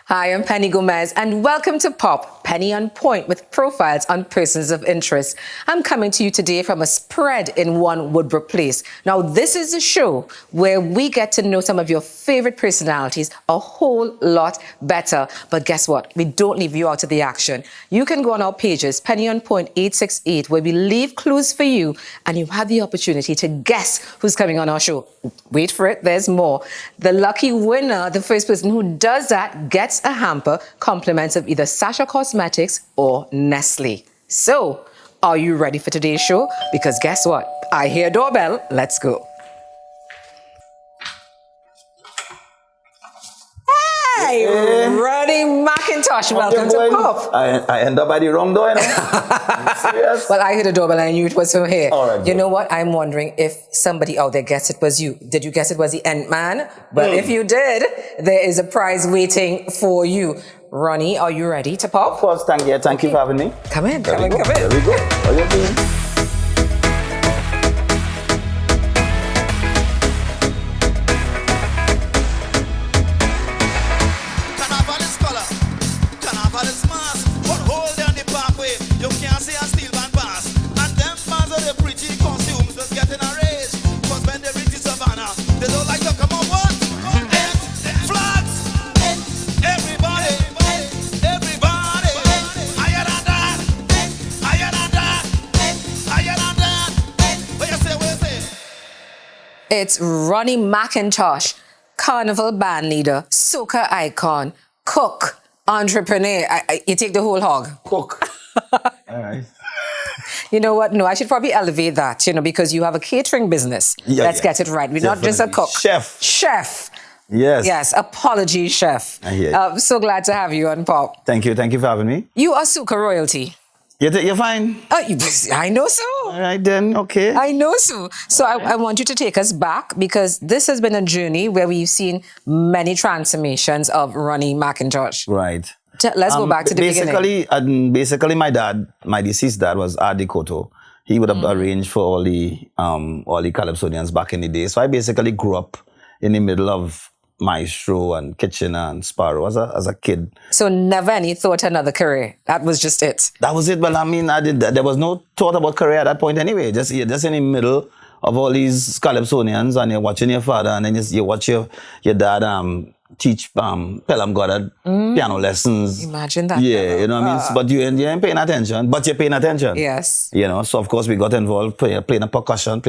Hi, I'm Penny Gomez, and welcome to Pop, Penny on Point, with profiles on persons of interest. I'm coming to you today from a spread in One Woodbrook Place. Now, this is a show where we get to know some of your favorite personalities a whole lot better. But guess what? We don't leave you out of the action. You can go on our pages, Penny on Point 868, where we leave clues for you, and you have the opportunity to guess who's coming on our show. Wait for it, there's more. The lucky winner, the first person who does that, gets a hamper, compliments of either Sasha Cosmetics or Nestle. So, are you ready for today's show? Because guess what? I hear a doorbell. Let's go. Hey, Ronnie McIntosh, welcome to Pop. I end up by the wrong door, you know? Serious? Well, I heard a doorbell and I knew it was from here. All right, you know what? I'm wondering if somebody out there guessed it was you. Did you guess it was the Ant Man? Well, if you did, there is a prize waiting for you. Ronnie, are you ready to pop? Of course, thank you. Thank you for having me. Come in. There we go. How you doing? It's Ronnie McIntosh, carnival band leader, soca icon, cook, entrepreneur. You take the whole hog. Cook. All right. You know what? No, I should probably elevate that, because you have a catering business. Let's get it right. We're not just a cook. Chef. Chef. Yes. Yes. Apologies, chef. I hear you. I'm so glad to have you on Pop. Thank you. Thank you for having me. You are soca royalty. You're fine? I know so. All right then, okay. I know so. So I want you to take us back, because this has been a journey where we've seen many transformations of Ronnie McIntosh. Right. Let's go back to the beginning. Basically, my dad, my deceased dad, was Adi Koto. He would have arranged for all the Calypsonians back in the day. So I basically grew up in the middle of Maestro and Kitchener and Sparrow as a kid. So never any thought another career. That was just it. That was it. Well, I mean, there was no thought about career at that point anyway. You're just in the middle of all these Calypsonians, and you're watching your father, and then you watch your dad teach Pelham Goddard piano lessons. Imagine that. Yeah, you know what I mean? But you ain't paying attention, but you're paying attention. Yes. So of course we got involved playing percussion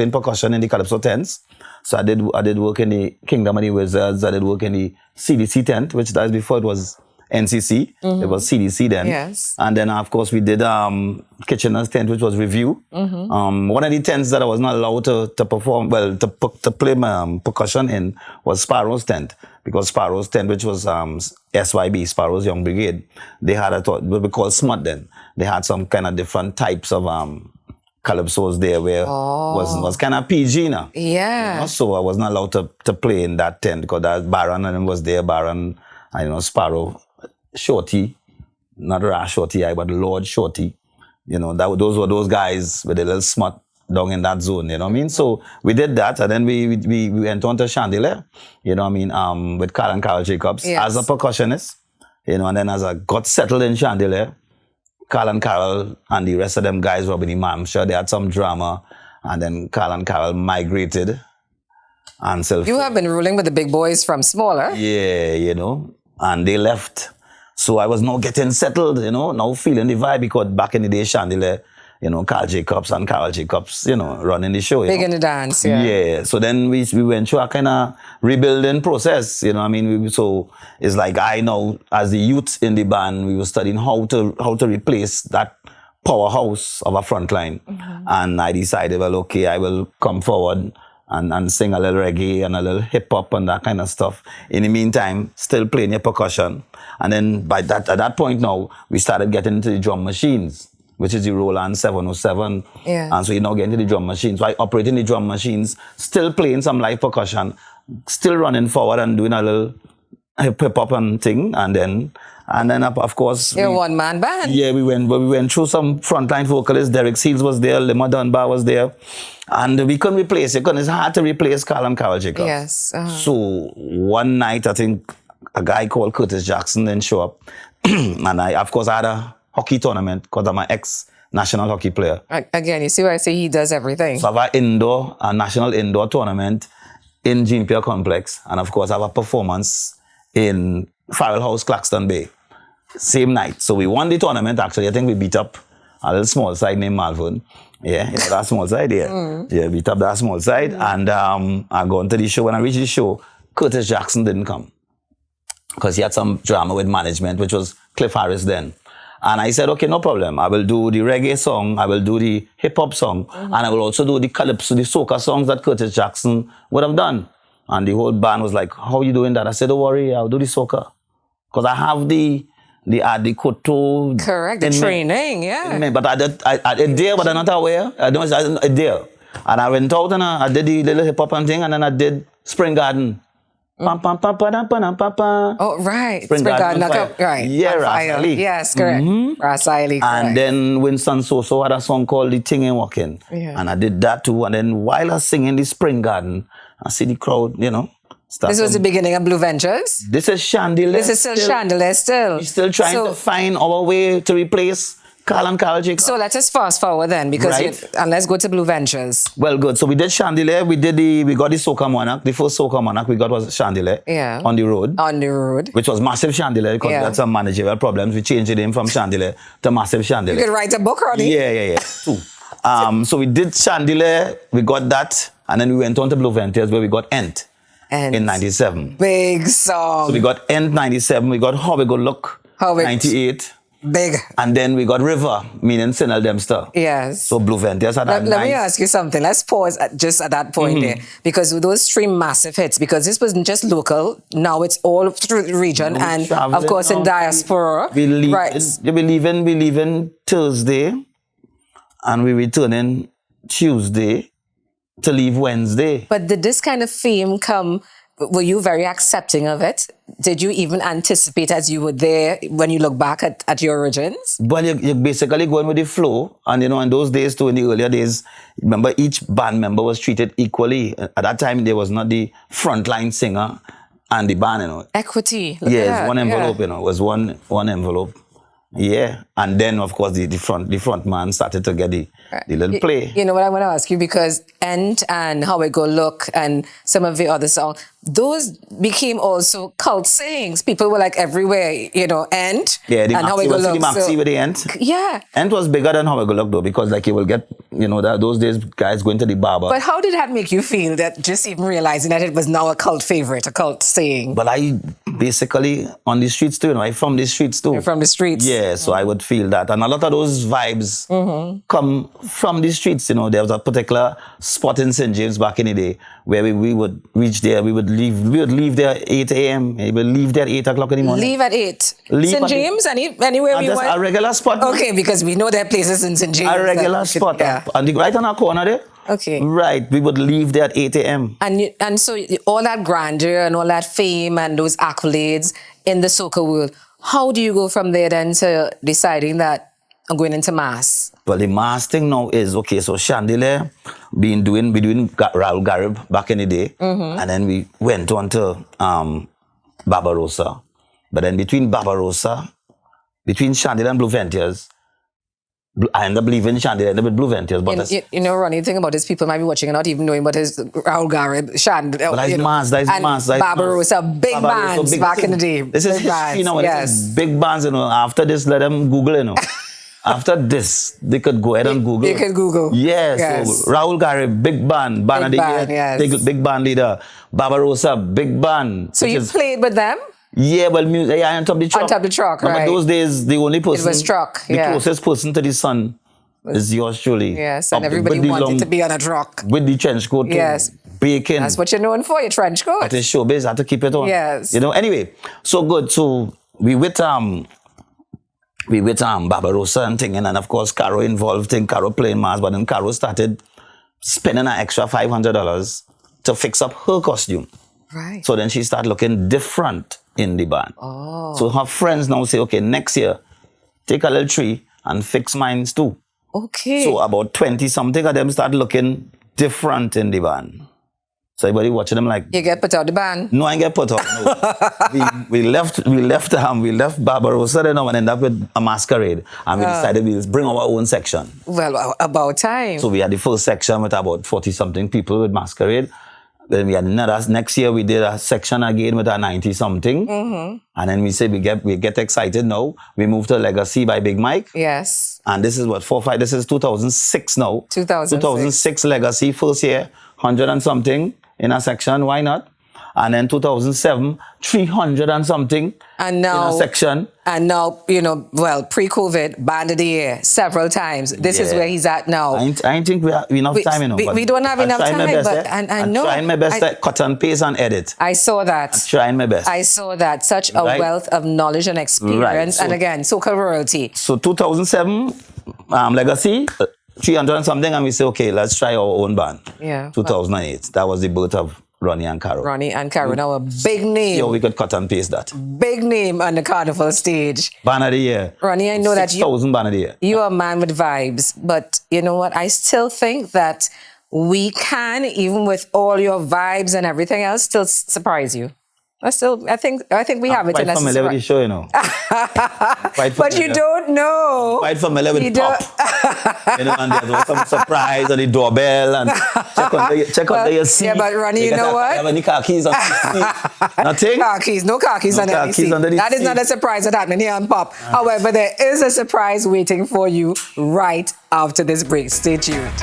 in the Calypso tents. So I did work in the Kingdom of the Wizards. I did work in the CDC tent, which that was before it was NCC. It was CDC then. Yes. And then of course we did Kitchener's tent, which was Review. One of the tents that I was not allowed to perform, to play my percussion in, was Sparrow's tent. Because Sparrow's tent, which was SYB, Sparrow's Young Brigade, they had what we call smut then. They had some kind of different types of calypsos there where was kind of PG now. Yeah. So I was not allowed to play in that tent, because that Baron and was there, Baron, Sparrow, Shorty, not Rash Shorty, but Lord Shorty. Those were those guys with a little smut down in that zone, you know what I mean? So we did that, and then we went on to Chandelier, with Carl and Carol Jacobs as a percussionist, and then as I got settled in Chandelier, Carl and Carol and the rest of them guys were with the Mamsha. They had some drama, and then Carl and Carol migrated. And you have been ruling with the big boys from smaller. Yeah, and they left. So I was now getting settled, now feeling the vibe, because back in the day, Chandelier, Carl Jacobs and Carol Jacobs, running the show. Big in the dance, yeah. Yeah. So then we went through a kind of rebuilding process, I mean? So it's like I know, as the youth in the band, we were studying how to replace that powerhouse of a front line. And I decided, well, okay, I will come forward and sing a little reggae and a little hip hop and that kind of stuff. In the meantime, still playing your percussion. And then at that point now, we started getting into the drum machines, which is the Roland 707. Yeah. And so you now get into the drum machines. So I operating the drum machines, still playing some live percussion, still running forward and doing a little hip hop and thing. And then of course... You're a one-man band. Yeah, we went through some frontline vocalists. Derek Seals was there, Lima Dunbar was there. And we couldn't replace it, because it's hard to replace Carl and Carol Jacobs. Yes. So one night, I think a guy called Curtis Jackson didn't show up. And I had a hockey tournament because I'm an ex-national hockey player. Again, you see why I say he does everything. So I have a national indoor tournament in Jean-Pierre Complex. And of course, I have a performance in Farrell House, Claxton Bay. Same night. So we won the tournament, actually. I think we beat up a little small side named Malvern. Yeah, that small side, yeah. Yeah, beat up that small side. And I go into the show. When I reached the show, Curtis Jackson didn't come because he had some drama with management, which was Cliff Harris then. And I said, okay, no problem. I will do the reggae song, I will do the hip-hop song, and I will also do the calypso, the soca songs that Curtis Jackson would have done. And the whole band was like, how are you doing that? I said, don't worry, I'll do the soca. Because I have the koto. Correct, the training, yeah. But I did there, but I'm not aware. I did there. And I went out and I did the little hip-hop and thing, and then I did Spring Garden. Pam, pam, pam, pam, pam, pam, pam. Oh, right. Spring Garden. Right. Yeah, Rasali. Yes, correct. Rasali, correct. And then Winston Soso had a song called The Thing Ain't Walking. Yeah. And I did that too. And then while I was singing the Spring Garden, I see the crowd, This was the beginning of Blue Ventures? This is Chandelier. This is still Chandelier still. We're still trying to find our way to replace Carl and Carl Jacob. So let's just fast forward then, because and let's go to Blue Ventures. Well, good. So we did Chandelier. We got the Soca Monarch. The first Soca Monarch we got was Chandelier. Yeah. On the road. On the road. Which was Massive Chandelier because we had some managerial problems. We changed the name from Chandelier to Massive Chandelier. You could write a book, Ronnie. Yeah. Two. So we did Chandelier. We got that. And then we went on to Blue Ventures where we got Ent. In 97. Big song. So we got Ent 97. We got How We Go Look 98. Big. And then we got River, meaning Snail Dempster. Yes. So Blue Ventures had that Let me ask you something. Let's pause just at that point there. Because those three massive hits, because this wasn't just local, now it's all through the region and of course in diaspora. We leave in Thursday and we return in Tuesday to leave Wednesday. But did this kind of fame come, were you very accepting of it? Did you even anticipate as you were there when you look back at your origins? Well, you're basically going with the flow. And, in those days too, in the earlier days, remember each band member was treated equally. At that time, there was not the frontline singer and the band, Equity. Yes, one envelope, it was one envelope. Yeah. And then, of course, the front man started to get the little play. You know what I want to ask you, because Ent and How We Go Look and some of the other songs, those became also cult sayings. People were like everywhere, Ent and How We Go Look. The Maxi with the Ent. Yeah. Ent was bigger than How We Go Look though, because you will get, those days guys going to the barber. But how did that make you feel, that just even realizing that it was now a cult favorite, a cult saying? But I basically on the streets too, I'm from the streets too. You're from the streets. Yeah, so I would feel that. And a lot of those vibes come from the streets, There was a particular spot in St. James back in the day where we would reach there, we would leave there at 8 a.m. We would leave there at 8 o'clock in the morning. Leave at 8? St. James? Anywhere we went? A regular spot. Okay, because we know there are places in St. James. A regular spot. Yeah. And right on our corner there. Okay. Right. We would leave there at 8 a.m. And so all that grandeur and all that fame and those accolades in the soca world, how do you go from there then to deciding that I'm going into mass? Well, the mass thing now is, okay, so Chandelier, we doing Raul Garib back in the day, and then we went on to Barbarossa. But then between Chandelier and Blue Ventures, I ended up leaving Chandelier, ended up with Blue Ventures. But Ronnie, the thing about this, people might be watching and not even knowing what is Raul Garib, Chandelier. But that's mass. Barbarossa, big bands back in the day. This is history now. This is big bands, After this, let them Google, After this, they could go ahead and Google. They could Google. Yes. So Raul Garib, big band. Big band leader. Barbarossa, big band. So you played with them? Yeah, well, music, on top of the truck. On top of the truck, right. Those days, the only person... It was truck, The closest person to the sun is yours truly. Yes, and everybody wanted to be on a truck. With the trench coat. Yes. Baking. That's what you're known for, your trench coat. That is showbiz, I had to keep it on. Yes. Anyway, so good. So we with Barbarossa and thing, and of course, Caro involved in Caro playing mass, but then Caro started spending an extra $500 to fix up her costume. Right. So then she started looking different in the band. Oh. So her friends now say, okay, next year, take a little tree and fix mines too. Okay. So about 20-something of them started looking different in the band. So everybody watching them like, You get put out the band. no, I ain't get put out. No. we left Barbarossa then and ended up with a masquerade. And we decided we'll bring our own section. Well, about time. So we had the first section with about 40-something people with masquerade. Then we had another, next year we did a section again with a 90-something. And then we said we get excited now. We moved to Legacy by Big Mike. Yes. And this is what, 4-5, this is 2006 now. 2006 Legacy, first year, 100 and something in a section, why not? And then 2007, 300 and something and now, in a section. And now, pre-COVID, Band of the Year, several times. This is where he's at now. I think we have enough time, you know. We don't have enough time, but I know. I'm trying my best to cut and paste and edit. I saw that. I'm trying my best. I saw that. Such a wealth of knowledge and experience. Right. So, and again, soca royalty. So 2007, Legacy, 300 and something, and we say, okay, let's try our own band. Yeah. 2008. That was the birth of Ronnie and Caro. Ronnie and Caro. Now a big name. Yeah, we could cut and paste that. Big name on the carnival stage. Band of the Year. Ronnie, I know that 6,000 Band of the Year. You're a man with vibes, but you know what? I still think that we can, even with all your vibes and everything else, still surprise you. I think we have it in us. Quite familiar with the show, you know. But you don't know. Quite familiar with pop. You know, and there was some surprise on the doorbell and check under your seat. Yeah, but Ronnie, you know what? Have any car keys on the seat? Nothing? No car keys under the seat. That is not a surprise that happening here on Pop. However, there is a surprise waiting for you right after this break. Stay tuned.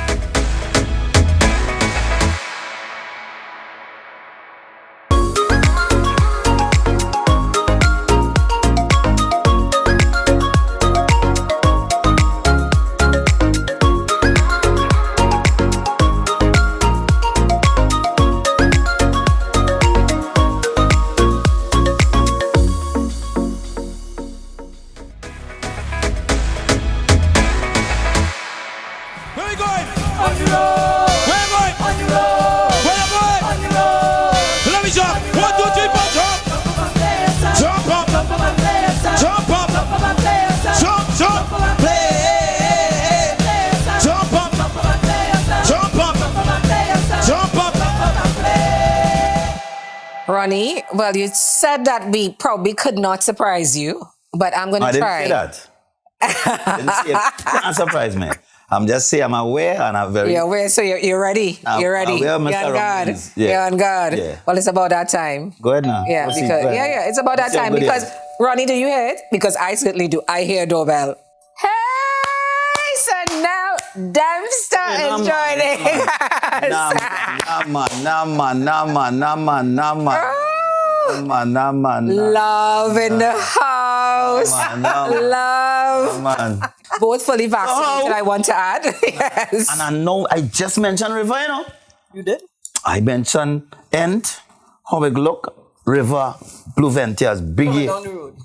Ronnie, well, you said that we probably could not surprise you, but I'm going to try. I didn't say that. I didn't say it. Can't surprise me. I'm just saying I'm aware and I'm very... You're aware, so you're ready. You're ready. Aware of my You're on guard. Yeah. You're on guard. Yeah. Well, it's about that time. Go ahead now. Yeah, it's about that time. Because, Ronnie, do you hear it? Because I certainly do. I hear a doorbell. Hey, so now Dempster is joining us. Love in the house. Love. Both fully vaccinated, I want to add. Yes. And I know I just mentioned river, you know. You did? I mentioned Ent, how it look, river, Blue Ventias, Biggie.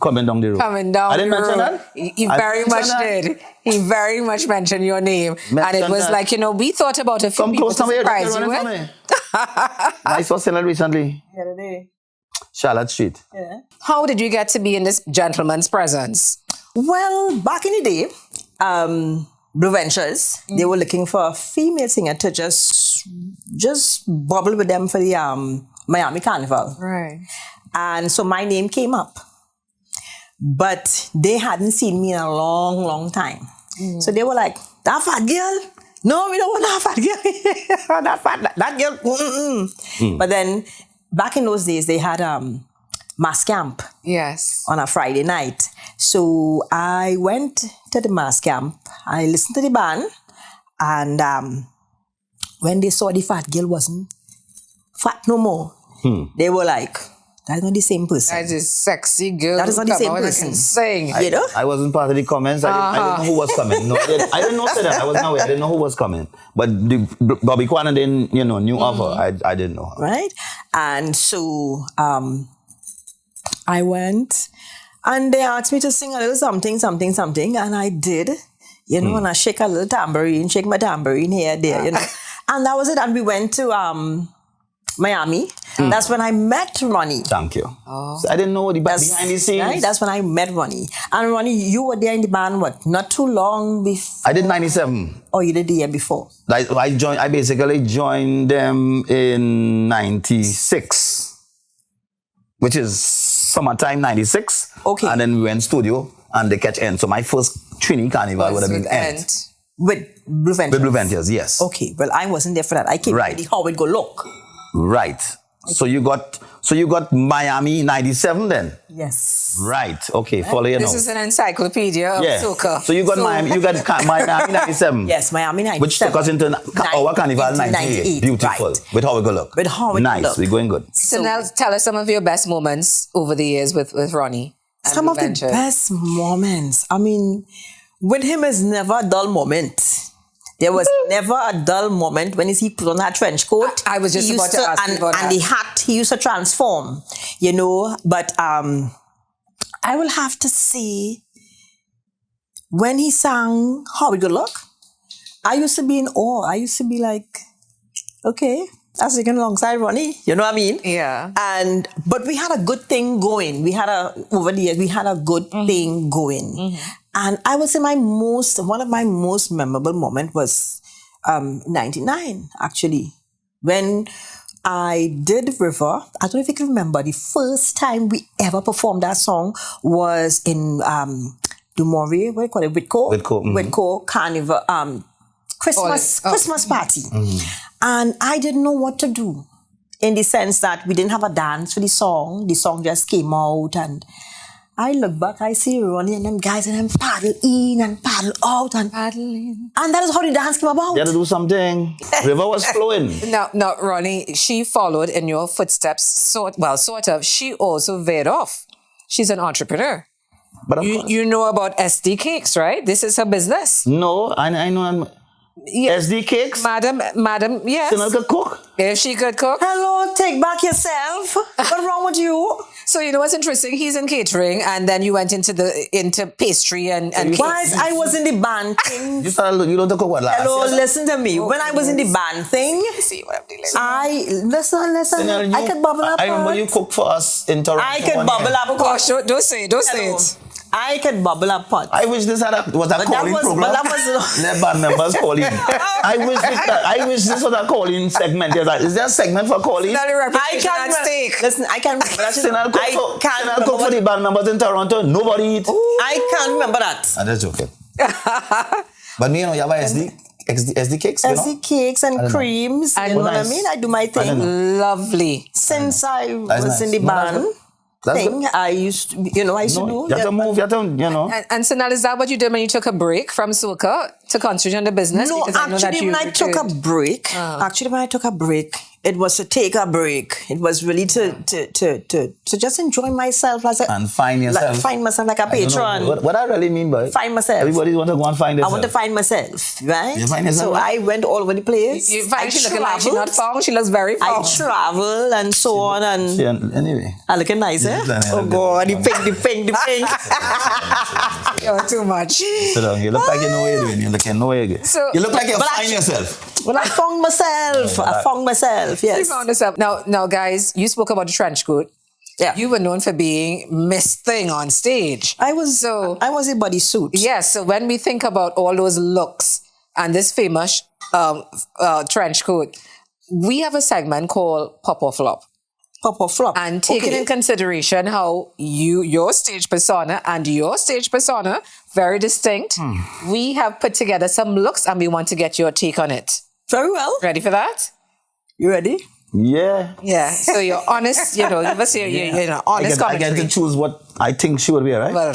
Coming down the road. I didn't mention that? He very much did. He very much mentioned your name. And it was like, we thought about a few people to surprise you with. I saw Snail recently. The other day. Charlotte Street. Yeah. How did you get to be in this gentleman's presence? Well, back in the day, Blue Ventures, they were looking for a female singer to just bubble with them for the Miami Carnival. Right. And so my name came up. But they hadn't seen me in a long, long time. So they were like, that fat girl? No, we don't want that fat girl. that girl. But then, back in those days, they had mass camp. Yes. On a Friday night. So I went to the mass camp. I listened to the band. And when they saw the fat girl wasn't fat no more, they were like, that's not the same person. That is sexy girl. That is not the same person. Sing. You know? I wasn't part of the comments. I didn't know who was coming. No, I didn't know that. I wasn't aware. I didn't know who was coming. But the Bobby Kwan didn't, knew of her. I didn't know her. Right? And so I went and they asked me to sing a little something. And I did, and I shake a little tambourine, shake my tambourine here, there, And that was it. And we went to Miami. That's when I met Ronnie. Thank you. So I didn't know behind the scenes. Right? That's when I met Ronnie. And Ronnie, you were there in the band, what? Not too long before. I did 97. Oh, you did the year before. I basically joined them in 96, which is summertime 96. Okay. And then we went studio and they catch end. So my first Trini Carnival would have been end. With Blue Ventures. With Blue Ventures, yes. Okay, well, I wasn't there for that. I came Right. to how it go look. Right. So you got Miami 97 then? Yes. Right. Okay, follow you now. This is an encyclopedia of soca. So you got Miami 97. Yes, Miami 97. Which took us into our Carnival 98. Beautiful. Right. With how we go look. With how it nice. look. We're going good. So now tell us some of your best moments over the years with Ronnie. And Some of the Ventures. best moments. I mean, with him is never a dull moment. There was never a dull moment when he put on that trench coat. I was just about to ask you about and that. the hat, he used to transform, you know. But I will have to say, when he sang How We Good Luck, I used to be in awe. I used to be like, okay, that's singing alongside Ronnie. You know what I mean? Yeah. But we had a good thing going. Over the years, we had a good thing going. And I would say one of my most memorable moments was 99, actually. When I did River, I don't know if you can remember, the first time we ever performed that song was in Dumouriez, what do you call it? Whitco Carnival, Christmas party. And I didn't know what to do, in the sense that we didn't have a dance for the song. The song just came out, and I look back, I see Ronnie and them guys and them paddle in and paddle out and Paddling. And that is how the dance came about. You had to do something. River was flowing. No, Ronnie, she followed in your footsteps, sort of. She also veered off. She's an entrepreneur. But of course. You know about SD Cakes, right? This is her business. No, I know. Yes. SD Cakes? Madam, yes. She could cook. If she could cook. Hello, take back yourself. What's wrong with you? So you know what's interesting? He's in catering, and then you went into pastry and Whilst I was in the band thing. You don't cook what last Hello, year? listen to me. When I was in the band thing, see what I'm dealing with. listen. I could bubble up. I remember you cooked for us in Toronto. I could bubble up. Gosh, don't say it. I could bubble up pot. I wish this was a calling program. But that was Let band members call in. I wish this was a calling segment. Is there a segment for calling? Not a reputation at remember. stake. Listen, I can't remember that. I cook for the band members in Toronto. Nobody eat. I can't remember that. I'm just joking. But you have SD cakes, you know? SD cakes and creams. You know what I mean? I do my thing. Lovely. Since I was nice. in the band thing, I used to do. You have to move, you have to, And so now, is that what you did when you took a break from soca to concentrate on the business? No, Because I know that actually, you when I took a break, it was to take a break. It was really to just enjoy myself and find yourself. Find myself like a patron. What I really mean by find myself. Everybody want to go and find themselves. I want to find myself, right? You find yourself? So I went all over the place. You find she looking like she's not found. She looks very found. I travel and so on and anyway. I looking nice, eh? Oh God, the pink. You're too much. Sit down. You look like you know what you're doing. You look like you're So, you look like you find yourself. Well, I found myself. Yes. You found yourself. Now, guys, you spoke about the trench coat. Yeah. You were known for being Miss Thing on stage. I was a bodysuit. Yes. So when we think about all those looks and this famous trench coat, we have a segment called Pop or Flop. Pop or flop. And taking in consideration how your stage persona and your stage persona, very distinct, we have put together some looks and we want to get your take on it. Very well. Ready for that? You ready? Yeah. Yeah. So you're honest, you must say you're honest I get commentary. to choose what I think she would be, right? Well,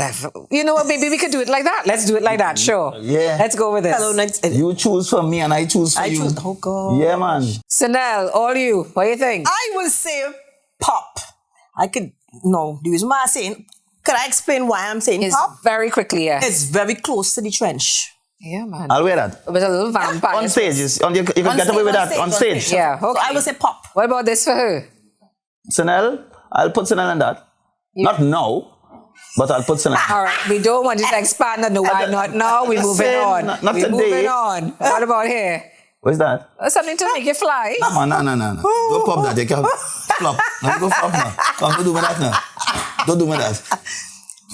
you know what, baby, we could do it like that. Let's do it like that, sure. Yeah. Let's go with this. Hello, next. You choose for me and I choose for you. Oh God. Yeah, man. Snail, all you, what do you think? I will say pop. The reason why I'm saying, could I explain why I'm saying It's pop? very quickly, yeah. It's very close to the trench. Yeah, man. I'll wear that. With a little vampire. On stage. You can get away with that. On stage. Yeah, okay. So I will say pop. What about this for her? Snail, I'll put Snail in that. Not now, but I'll put Snail. All right, we don't want you to expand on the why not now. We're moving on. Not We're today. moving on. What about here? What's that? Something to make you fly. No. Go pop that. You can Flop. Let me go flop now. Come, don't do me that now. Don't do me that.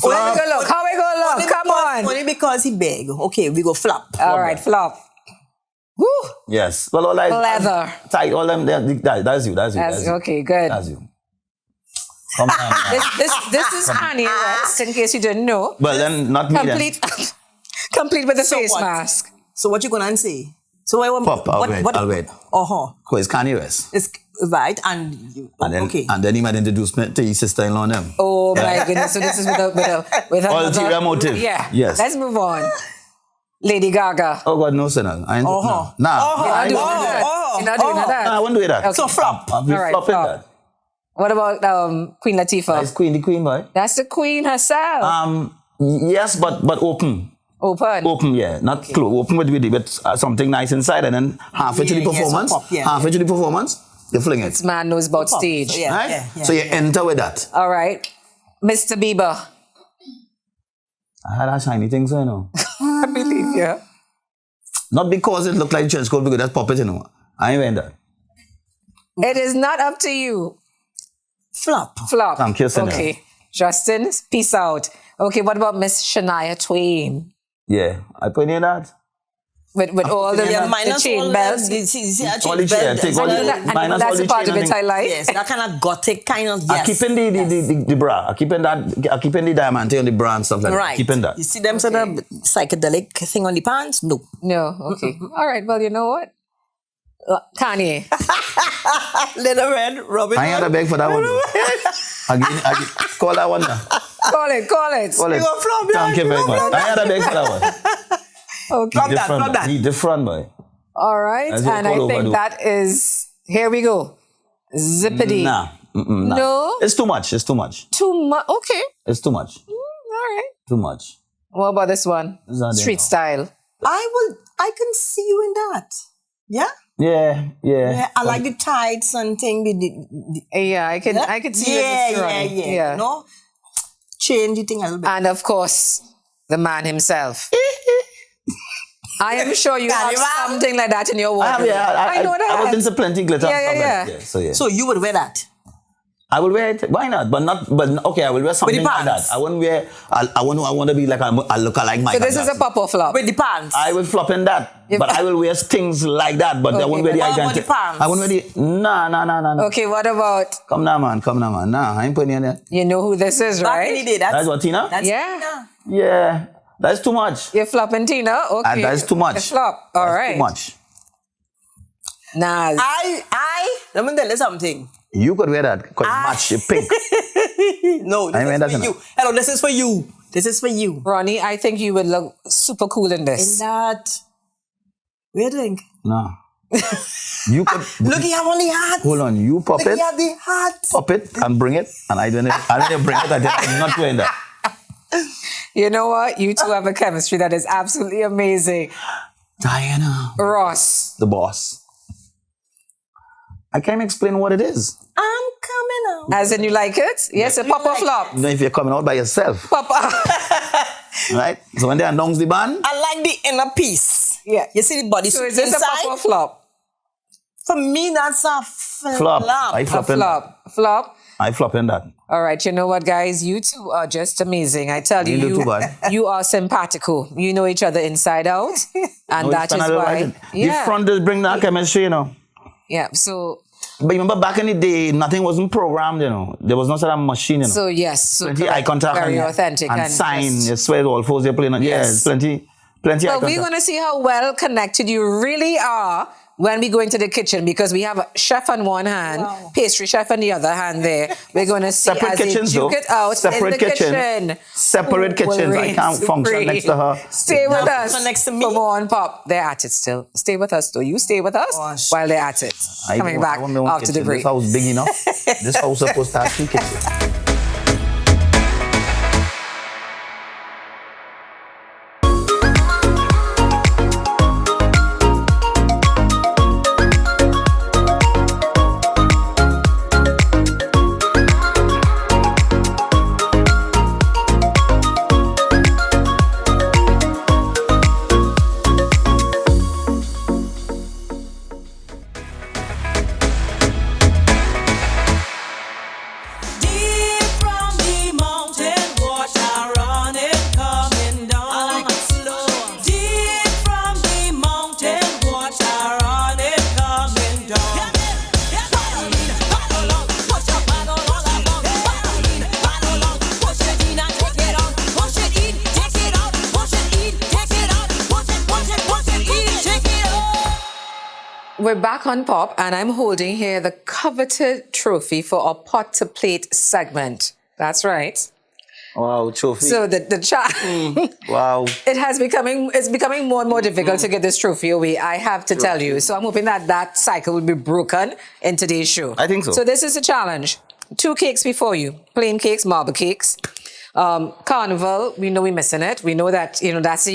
How we go look? How we go look? Only Come because- on. Only because he big. Okay, we go flop. All right, flop. Woo. Yes. Well, all I Leather. tight. All them. That's you. That's you. That's you. Okay, good. That's you. Come on. This is Kanye West, in case you didn't know. Well, then not me. Complete, complete with the So face what? mask. So what you gonna say? So I want Pop, I'll wait. Uh-huh. Because it's Kanye West. It's right and you, okay. And then he might introduce me to his sister-in-law and them. Oh my goodness! So this is with a Ulterior motive. Yeah. Yes. Let's move on. Lady Gaga. Oh God, no, sinner. I ain't Uh-huh. Nah. Uh-huh. I ain't You're doing not doing that. that. You're not doing that. Nah, I won't do that. Okay. So flop. I'll be All right, flopping flop. that. What about Queen Latifah? That's the queen, boy. That's the queen herself. Yes, but open. Open. Open, yeah. Not close. Open with something nice inside, and then halfway to the Yeah, yeah, so performance. pop, yeah, halfway to the performance, you fling it. This man knows about Pop. stage. So, yeah, Right? yeah, So you yeah. enter with that. All right. Mr. Bieber. I had that shiny thing, so you know. I believe you. Not because it looked like trench coat, because that's pop it, you know. I ain't wearing that. It is not up to you. Flop. Flop. Thank you, Snail. Okay. Justin, peace out. Okay, what about Miss Shania Twain? Yeah, I put in that. With all the, Yeah, the minus chain all belts. All the chain, take all And the- that- and minus that's all a the part chain of and it I like. Yes, that kind of gothic kind of, I yes. keep in the bra. I keep in the diamante on the bra and stuff like that. Right. Keep in that. You see them sort of psychedelic thing on the pants? No. No, okay. All right, well, you know what? Kanye. Little Red, Robin I ain't had a beg for that one. Again, call that one now. Call it. Call it. You go flop, Thank yeah, you very you go much. flop. I ain't had a beg for that one. Okay. Flop that. He different, boy. All right, That's what and I call think overdo. that is, here we go. Zippity. Nah. Nah. No? It's too much. It's too much. Too much. Okay. It's too much. All right. Too much. What about this one? Is that Street it? style. I can see you in that. Yeah? Yeah. Yeah, I like the tights and thing with the Yeah, I can see you in this run. yeah. No? Change the thing a little bit. And of course, the man himself. I am sure you have something like that in your wardrobe. I know that. I was into plenty glitter. Yeah, and yeah, stuff yeah. Like that. So yeah. So you would wear that? I will wear it. Why not? But okay, I will wear something like pants? that. I won't wear. I want to be like I look like Michael So this is a Jackson. pop or flop. With the pants? I will flop in that, but I will wear things like that. But I won't wear the What about identity. the pants? I won't wear the. Nah. Okay, what about, Come now, man. Nah, I ain't putting in there. you know who this is, Back in the right? day, That's what, Tina? That's Yeah. Yeah, that's too much. You're flopping Tina? Okay. That's too much. You flop. All That's right. Too much. Nas. let me tell you something. You could wear that because match your pink. No, this I mean, is that's for enough. you. Hello, this is for you. This is for you. Ronnie, I think you would look super cool in In this. that, what do you think? No. You could. Look, you have on the hat. Hold on. You pop Look, it. you have the hat. Pop it and bring it. And I don't bring it. I'm not wearing that. You know what? You two have a chemistry that is absolutely amazing. Diana. Ross. The boss. I can't explain what it is. I'm coming out. As in you like it? Yes, a pop or flop? You know, if you're coming out by yourself, Pop. right? So when they announce the band, I like the inner piece. Yeah. You see the body So is this a pop or flop? For me, that's a flop. flop. I A flop in that. Flop. I flop in that. All right, you know what, guys? You two are just amazing. I tell you, You do too bad. you are simpatico. You know each other inside out, and No, that it's is kinda why. like it. The front does bring that chemistry, you know. Yeah. So But remember back in the day, nothing wasn't programmed, you know. There was no sort of machine, you know. so yes. So plenty eye correct. contact Very and, authentic and sign. just- You swear all fours you're playing on. Yes. Yes, plenty eye But we're contact. going to see how well connected you really are when we go into the kitchen, because we have a chef on one hand, pastry chef on the other hand there. We're going to see Separate as they kitchens, duke though. it out Separate in the kitchen. Separate Who will kitchens. I reign can't function supreme? next to her. Stay with No, us. so next to me? Come on, Pop. They're at it still. Stay with us, though. You stay with us Gosh. while they're at it. Coming back after the break. This house big enough. This house supposed to have 2 kitchens. We're back on Pop, and I'm holding here the coveted trophy for our pot to plate segment. That's right. Wow, trophy. So the Wow. it's becoming more and more difficult to get this trophy away. I have to tell you. So I'm hoping that cycle will be broken in today's show. I think so. So this is a challenge. 2 cakes before you: plain cakes, marble cakes. Carnival, we know we're missing it. We know that, that's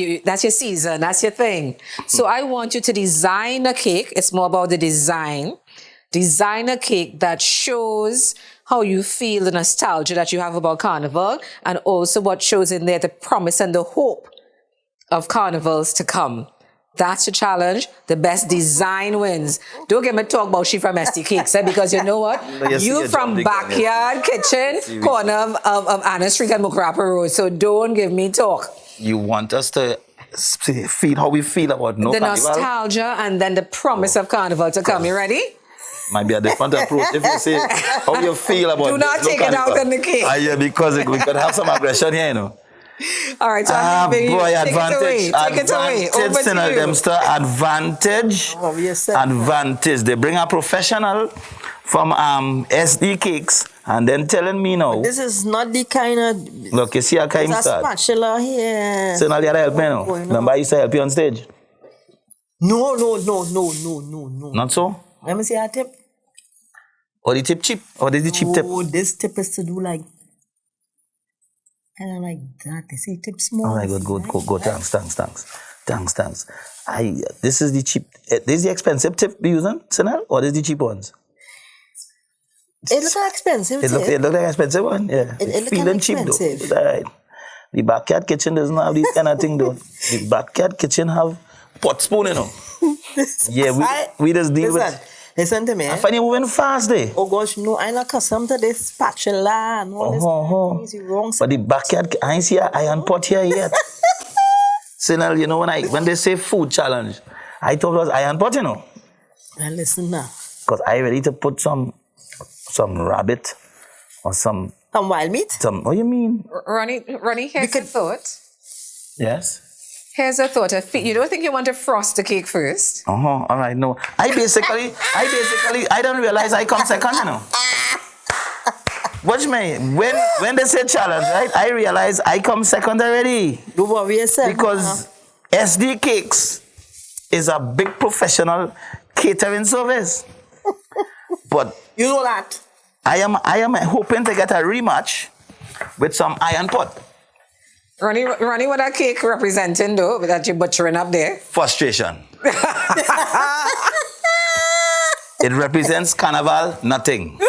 your season, that's your thing. So I want you to design a cake. It's more about the design. Design a cake that shows how you feel, the nostalgia that you have about Carnival, and also what shows in there the promise and the hope of carnivals to come. That's your challenge. The best design wins. Don't get me talk about she from ST Cakes, because you know what? You from backyard kitchen, corner of Anna Street and Mukrapa Road. So don't give me talk. You want us to feel how we feel about the Carnival? Nostalgia and then the promise of Carnival to come. You ready? Might be a different approach if you say how you feel about Do not take it out in the cake. Yeah, because we could have some aggression here, All right, so I'm leaving you. Take advantage. it away. Over to you. Advantage. Oh, yes, sir. Advantage. They bring a professional from SD Cakes and then telling me now. This is not the kind of... Look, you see how kind There's a start. spatula here. So now you gotta help me now. Remember I used to help you on stage? No. Not so? Let me see our tip. Or the tip cheap? Or is the cheap tip? Oh, this tip is to do like... kind of like that. They say tip small. Oh my God, go. Thanks. This is the cheap. This is the expensive tip we using, Snail? Or this is the cheap ones? It looks like expensive. It look like an expensive one, yeah. It look feeling kind of cheap expensive. though. Right. The backyard kitchen doesn't have these kind of thing though. The backyard kitchen have pot spoon, Yeah, we just deal with. Listen to me. I find you moving fast there. Oh gosh, no, I'm not accustomed to this spatula and all this things wrong. But the backyard, I ain't see an iron pot here yet. Snail, when they say food challenge, I thought it was iron pot, Now listen now. Because I ready to put some rabbit or some wild meat? What you mean? Ronnie, here's a thought. Yes? Here's a thought. You don't think you want to frost the cake first? All right, no. I don't realize I come second, Watch me. When they say challenge, right? I realize I come second already. Don't worry yourself. Because SD Cakes is a big professional catering service. But you know that. I am hoping to get a rematch with some iron pot. Ronnie, what that cake representing though, that you're butchering up there? Frustration. It represents Carnival, nothing.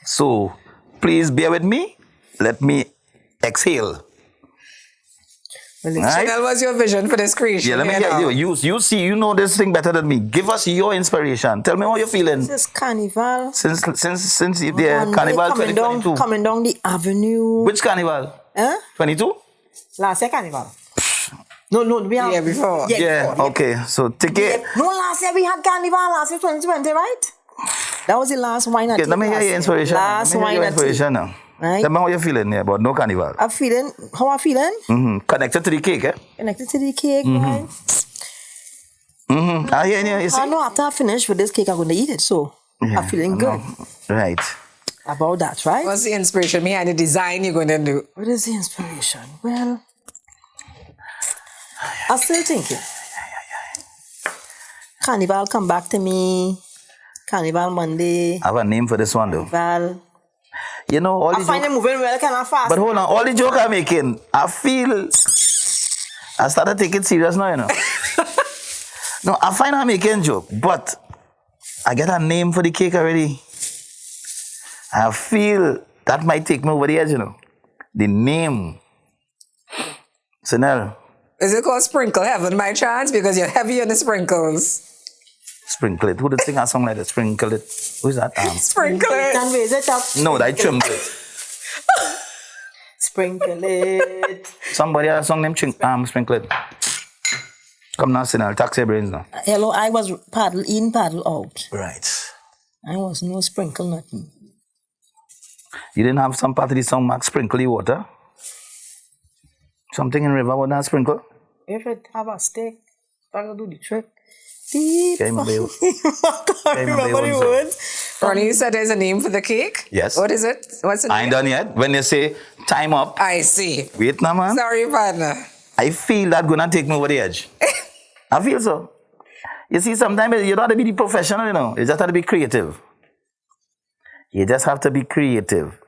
So, please bear with me. Let me exhale. Well, Chanel, what's your vision for this creation? Yeah, let me get you. You see, you know this thing better than me. Give us your inspiration. Tell me how you're feeling. This is Carnival. Since the Carnival 2022. Coming down the avenue. Which Carnival? 22? Last year Carnival. No, we have... Yeah, before. Yeah, before. okay. So, ticket... Yeah. No, last year we had Carnival. Last year 2020, right? That was the last wine I Okay, let me hear your inspiration. Last wine now. Right? Tell me how you're feeling about no Carnival. How I'm feeling? Connected to the cake, eh? Connected to the cake, right? I hear you see? I know after I finish with this cake, I'm going to eat it. So, I'm feeling good. Right. About that, right? What's the inspiration behind the design you're going to do? What is the inspiration? Well, I'm still thinking. Carnival come back to me. Carnival Monday. I have a name for this one though. Well, all I find it moving well kind of fast. But hold on, all the joke I'm making, I feel I started taking it serious now, No, I find I'm making joke, but I get a name for the cake already. I feel that might take me over the edge, The name. Snail. Is it called Sprinkle Heaven by chance? Because you're heavy on the sprinkles. Sprinkle it. Who did sing a song like that? Sprinkle it. Who is that? Sprinkle it. Can raise it up. No, that tremble it. Sprinkle it. Somebody has a song named Sprinkle it. Come now, Snail. Tax your brains now. Hello, I was paddle in, paddle out. Right. I was no sprinkle nothing. You didn't have some part of the song, Max, sprinkle the water? Something in river would not sprinkle? If it have a stick, that'll do the trick. Deep. Can't remember. I can't remember the words. Ronnie, you said there's a name for the cake? Yes. What is it? What's the I name? ain't done yet. When you say time up, I see. wait now, man. Sorry, partner. I feel that gonna take me over the edge. I feel so. You see, sometimes you don't have to be the professional, you know. You just have to be creative. You just have to be creative.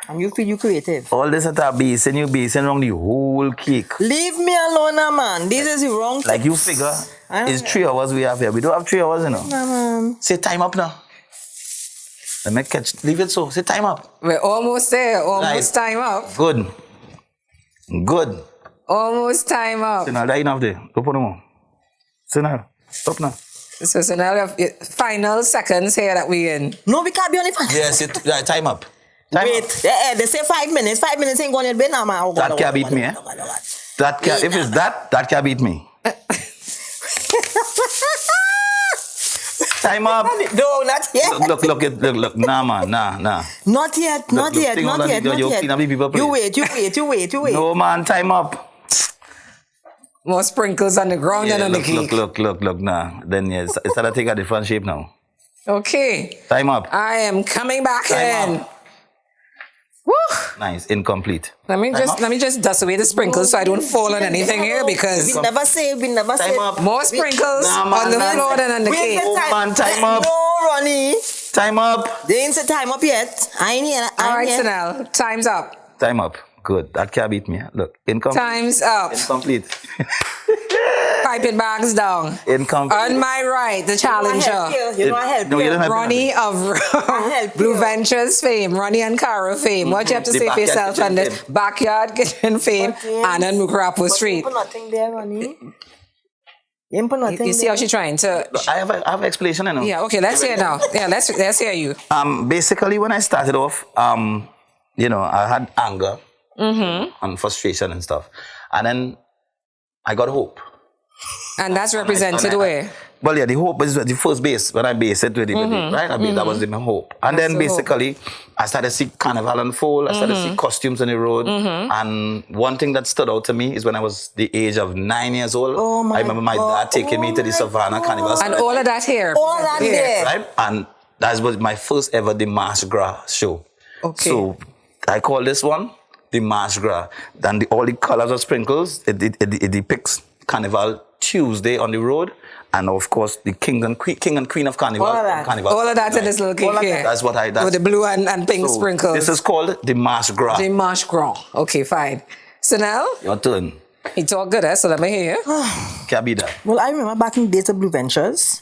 And you feel you creative. All this at a basing, you basing around the whole cake. Leave me alone, man. This is the wrong Like you figure, it's 3 hours we have here. We don't have 3 hours, you know. Say time up now. Let me catch, leave it so. Say time up. We're almost there. Almost Right. time up. Good. Good. Almost time up. So now, that enough there. Don't put no more. So now, stop now. So now we have final seconds here that we in. No, we can't be on the phone. Yes, right, time up. Time Wait, up. they say 5 minutes. 5 minutes ain't going to be now, man. That can't beat me, eh? That can, if it's that can't beat me. Time up. No, not yet. Look. Nah, man, nah. Not yet, not Look, yet, thing on not that yet, video, not you'll yet. clean up the people, please. You wait. No, man, time up. More sprinkles on the ground Yeah, and on the cake. look, nah. Then yes, it's starting to take a different shape now. Okay. Time up. I am coming back Time in. up. Woo! Nice, incomplete. Let me just dust away the sprinkles so I don't fall on anything here because We never say. Time up. more sprinkles Nah, man, on the nah. floor than on the Wait cake. the Oh, man, time up. No, Ronnie. Time up. They ain't say time up yet. I ain't here. All right, Snail. Time's up. Time up. Good. That can't beat me. Look, incomplete. Time's up. Incomplete. Piping bags down. Incomplete. On my right, the challenger. You know I help No, you don't you. have to Ronnie of help Blue you. Ventures fame, Ronnie and Cara fame. What you have to The say for backyard yourself kitchen and the fame. backyard kitchen fame and on Mukrapo Street? Put nothing there, Ronnie. You ain't put nothing You see how there. she's trying to... I have an explanation, you know. Yeah, okay, let's hear now. Yeah, let's hear you. Basically, when I started off, you know, I had anger and frustration and stuff. And then I got hope. And that's represented where? Well, yeah, the hope is the first base when I base it with it, right? That was my hope. And then the basically, I started to see carnival unfold. I started to see costumes on the road. And one thing that stood out to me is when I was the age of 9 years old. Oh my I remember my God. dad taking me to the Savannah Carnival. And all of that here. All that there. Right? And that was my first ever the March Gras show. Okay. So I call this one the March Gras. Then all the colors of sprinkles, it depicts Carnival Tuesday on the road. And of course, the king and queen of Carnival. All of that. Carnival. All of that in this little cake here. That's what I... With the blue and pink so sprinkles. This is called the March Gras. The Marche Gras. Okay, fine. So now, Your turn. he talk good, so let me hear you. Can't be that. Well, I remember back in the days of Blue Ventures.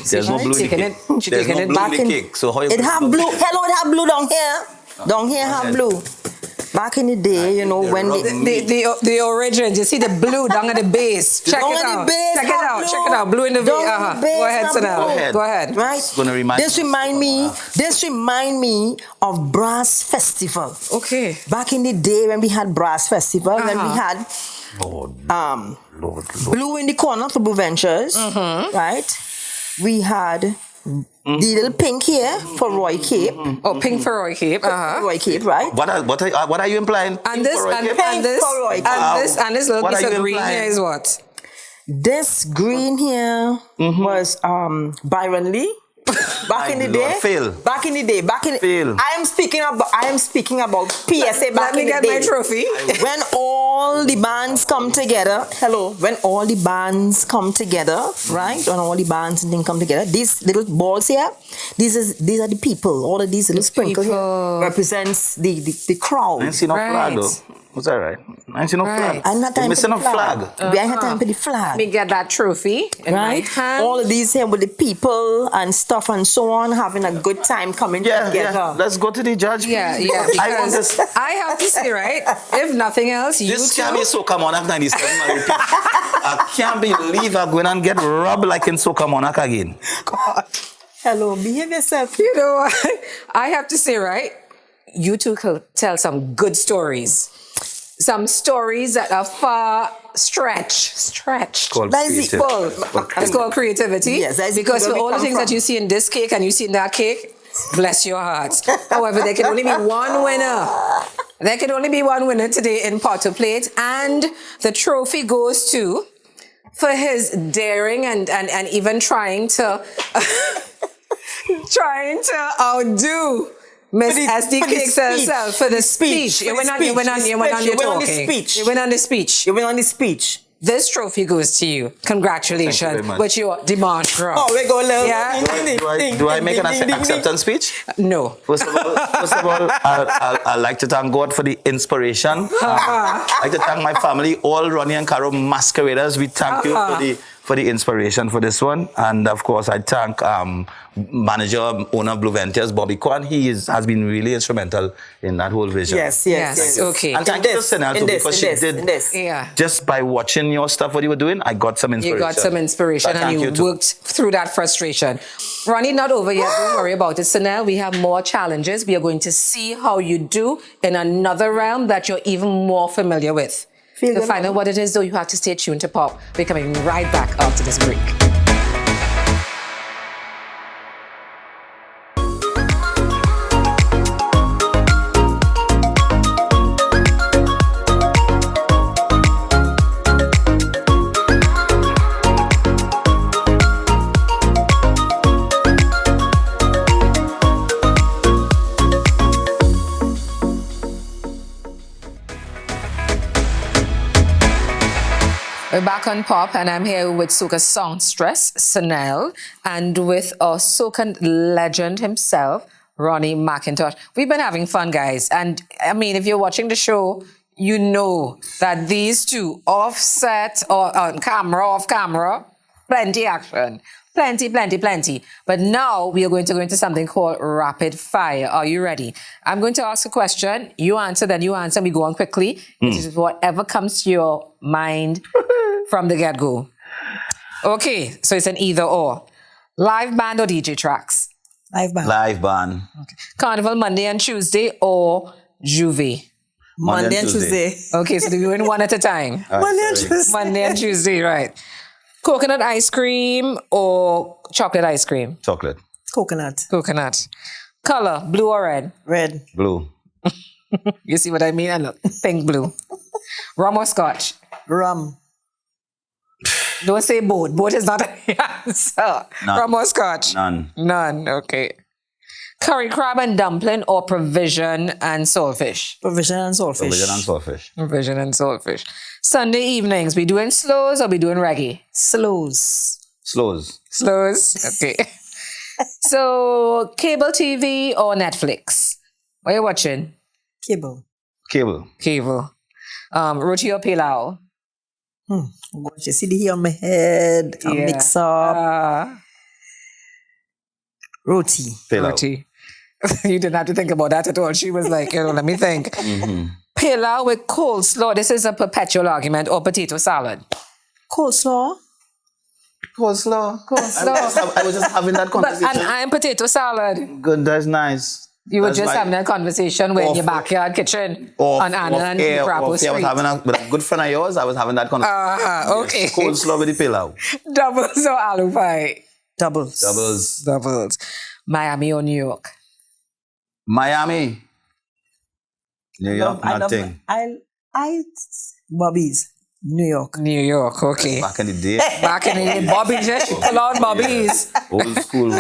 There's no blue in the taking cake. it- she There's taking no it blue back in the in- cake. So how you... It have blue. Hello, it have blue down here. Down here have blue. Back in the day, you know, when The origins, you see the blue down at the base. Check Down it at the out. base, Check it have out. blue. Check it out. Blue in the base. Down at the base, Go ahead, have Snail. blue. Go ahead. Right? It's gonna remind This remind me of Brass Festival. Okay. Back in the day when we had Brass Festival, when we had Lord. blue in the corner for Blue Ventures, right? We had the little pink here for Roy Cape. Oh, pink for Roy Cape. Roy Cape, right? What are you implying? And this, and this, and this little What piece are of you green implying? here is what? This green here was Byron Lee. Back in the day. Phil. Back in the day. Phil. I am speaking about PSA back Let me in the get day. my trophy. When all the bands come together, when all the bands come together, right? When all the bands and things come together, these little balls here, these are the people. All of these little sprinkles here represents the crowd. I ain't seen no flag Right. though. Was that right? I ain't seen no flag. I'm not You're time missing for a the flag. We ain't had time for the flag. Let me get that trophy in my Right? hand. All of these here with the people and stuff and so on, having a good time coming together. Yeah. Let's go to the judge. Yeah, please. yeah. I want Because this. I have to say, right? If nothing else, you This two. can't be Soca Monarch 97. I can't believe I'm going and get robbed like in Soca Monarch again. God. Hello, behave yourself. You know, I have to say, right? You two could tell some good stories. Some stories that are far stretched. Called That is creative. Full. It's called creativity. Yes, that's because where for we all the come things from. that you see in this cake and you see in that cake, bless your hearts. However, there can only be one winner. There can only be one winner today in Potter Plate, and the trophy goes to for his daring and even trying to outdo Miss SD Cakes herself for the speech. You went on the speech. This trophy goes to you. Congratulations with your demonstration. Oh, we go learn. Yeah. Do I make an acceptance speech? No. First of all, I'd like to thank God for the inspiration. I'd like to thank my family, all Ronnie and Caro masqueraders. We thank you for the inspiration for this one. And of course, I thank manager, owner of Blue Ventures, Bobby Kwan. He has been really instrumental in that whole vision. Yes. Okay. And thank you to Snail too, because she did. Yeah. Just by watching your stuff, what you were doing, I got some inspiration. You got some inspiration and you worked through that frustration. Ronnie, not over yet. Don't worry about it. So now we have more challenges. We are going to see how you do in another realm that you're even more familiar with. To find out what it is, though, you have to stay tuned to Pop. We're coming right back after this break. We're back on Pop, and I'm here with soca songstress, Snail, and with our soca legend himself, Ronnie McIntosh. We've been having fun, guys. And, I mean, if you're watching the show, you know that these two, offset or on camera, off camera, plenty action. Plenty. But now we are going to go into something called rapid fire. Are you ready? I'm going to ask a question. You answer, then you answer. We go on quickly. It is whatever comes to your mind from the get-go. Okay, so it's an either or. Live band or DJ tracks? Live band. Live band. Okay. Carnival Monday and Tuesday or Juve? Monday and Tuesday. Okay, so we're doing one at a time. Monday and Tuesday. Monday and Tuesday, right. Coconut ice cream or chocolate ice cream? Chocolate. Coconut. Color, blue or red? Red. Blue. You see what I mean? And look, pink, blue. Rum or scotch? Rum. Don't say both. Both is not an answer. None. Rum or scotch? None. Okay. Curry crab and dumpling or provision and saltfish? Provision and saltfish. Provision and saltfish. Sunday evenings, we doing slows or we doing reggae? Slows. Okay. So, cable TV or Netflix? What are you watching? Cable. Roti or pilau? Gosh, you see the hair on my head. I'll mix up. Roti. You didn't have to think about that at all. She was like, let me think. Pilau with coleslaw. This is a perpetual argument. Or potato salad. Coleslaw. I was just having that conversation. And I'm potato salad. Good, that's nice. You were just having a conversation in your backyard kitchen on Anna and Crapo Street. I was having with a good friend of yours. I was having that conversation. Okay. Coleslaw with the pilau. Doubles or aloo pie? Doubles. Miami or New York? Miami. New York, nothing. Bobby's. New York, okay. Back in the day. Bobby's, she pull out Bobby's. Old school.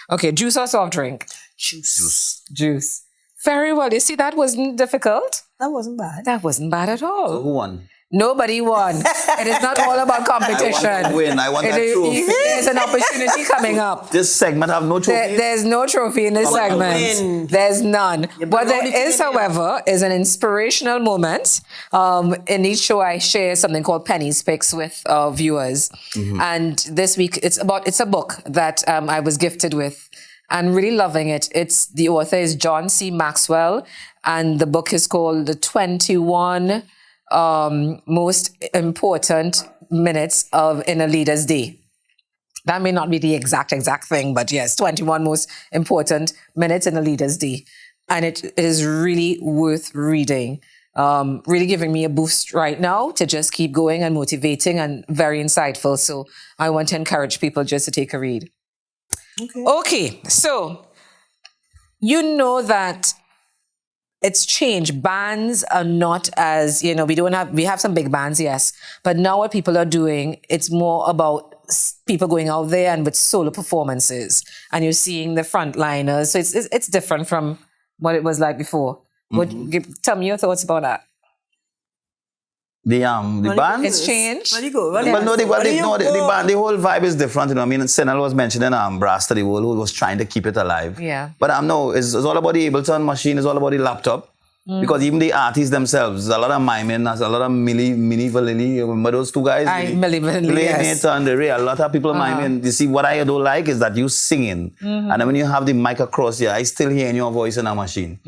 Okay, juice or soft drink? Juice. Very well. You see, that wasn't difficult. That wasn't bad. That wasn't bad at all. So who won? Nobody won. It is not all about competition. I want that trophy. There's an opportunity coming up. This segment have no trophy. There's no trophy in this segment. There's none. What there is, however, is an inspirational moment. In each show, I share something called Penny's Picks with viewers. And this week, it's a book that I was gifted with. And really loving it. The author is John C. Maxwell, and the book is called The 21 Most Important Minutes in a Leader's Day. That may not be the exact thing, but yes, 21 most important minutes in a leader's day. And it is really worth reading. Really giving me a boost right now to just keep going and motivating and very insightful. So I want to encourage people just to take a read. Okay, so you know that it's changed. Bands are not as, we have some big bands, yes. But now what people are doing, it's more about people going out there and with solo performances. And you're seeing the frontliners. So it's different from what it was like before. Tell me your thoughts about that. The band? It's changed. Where do you go? The band, the whole vibe is different. I mean, Snail was mentioning Brass to the World, who was trying to keep it alive. Yeah. But no, it's all about the Ableton machine, it's all about the laptop. Because even the artists themselves, there's a lot of miming, there's a lot of Milli Vanilli. Remember those two guys? Milli Vanilli, yes. And a lot of people miming. You see, what I don't like is that you singing. And then when you have the mic across here, I still hear your voice in a machine.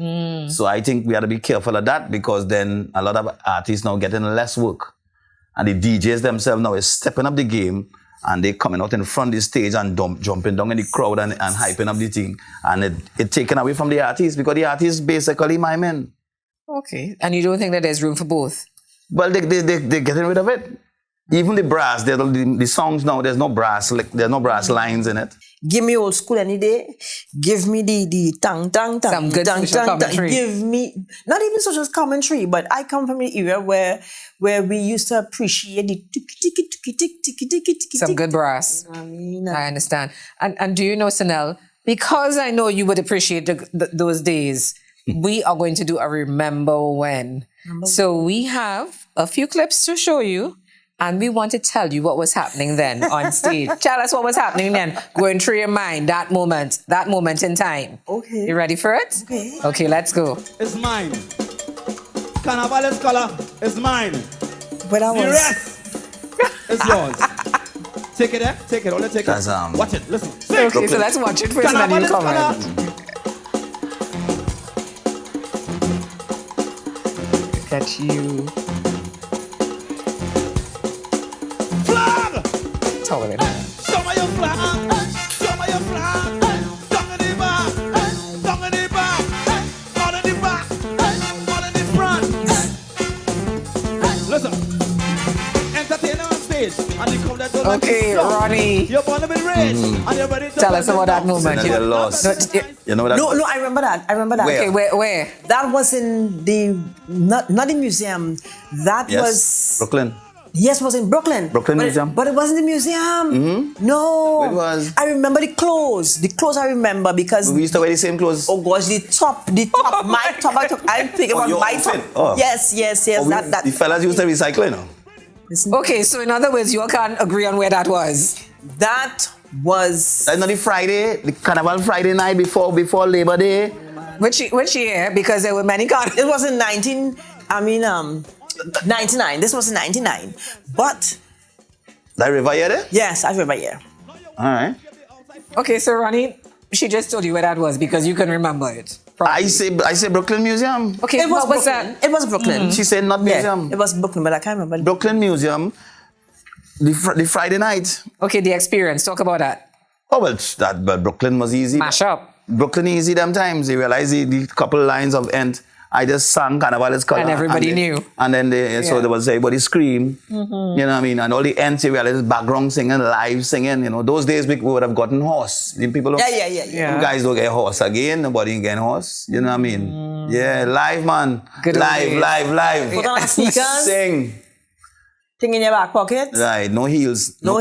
So I think we have to be careful of that, because then a lot of artists now getting less work. And the DJs themselves now is stepping up the game, and they coming out in front of the stage and jumping down in the crowd and hyping up the thing. And it taken away from the artists, because the artists basically miming. Okay. And you don't think that there's room for both? Well, they're getting rid of it. Even the brass, the songs now, there's no brass lines in it. Give me old school any day. Give me the tang tang tang. Some good social commentary. Give me not even social commentary, but I come from the era where we used to appreciate the tiki. Some good brass. I mean, I understand. And do you know, Snail, because I know you would appreciate those days, we are going to do a Remember When. So we have a few clips to show you, and we want to tell you what was happening then on stage. Tell us what was happening then, going through your mind, that moment in time. Okay. You ready for it? Okay. Okay, let's go. It's mine. Carnival's color is mine. But I The was. rest is yours. Take it there. Take it. Only take That's, it. Watch it. Listen. Sing. Okay, so let's watch it first and then you Carnival's comment. color. Look at you. Flag. Tell me. Show me your flag. Show me your flag. Down in the back. Down in the back. All in the back. All in the front. Listen. Entertainer on stage. And the crowd that don't like Okay, this song. Ronnie. You're born to be rich. And you're ready to Tell us about that moment. Snail, you're lost. You know that? No, I remember that. Where? Okay, where? That was in the not the museum. That Yes. was Brooklyn. Yes, it was in Brooklyn. Brooklyn Museum. But it wasn't the museum. No. It was. I remember the clothes. The clothes I remember because We used to wear the same clothes. oh gosh, the top, my top. I think it Oh, was your my outfit? top. Oh. Yes. The fellas used to recycle, you know. Okay, so in other words, you all can't agree on where that was. That was That's not the Carnival Friday night before Labor Day. Which year? Because there were many carnivals. it was in 99. This was in 99. But That river here there? yes, I remember. Yeah. All right. Okay, so Ronnie, she just told you where that was because you can remember it. I say Brooklyn Museum. Okay, It was what was Brooklyn. that? It was Brooklyn. She said not museum. It was Brooklyn, but I can't remember. Brooklyn Museum. The Friday night. Okay, the experience. Talk about that. Oh well, but Brooklyn was easy. Mash up. Brooklyn easy them times. They realized the couple lines of end. I just sang Carnival's color. And everybody then- knew. And then so there was everybody scream. You know what I mean? And all the ends, they realized background singing, live singing. You know, those days we would have gotten horse. The people don't, Yeah. Yeah. You guys don't get horse again. Nobody getting horse. You know what I mean? Yeah, live, man. Good live. Put on sneakers. Sing. Thing in your back pocket. Right, no heels. No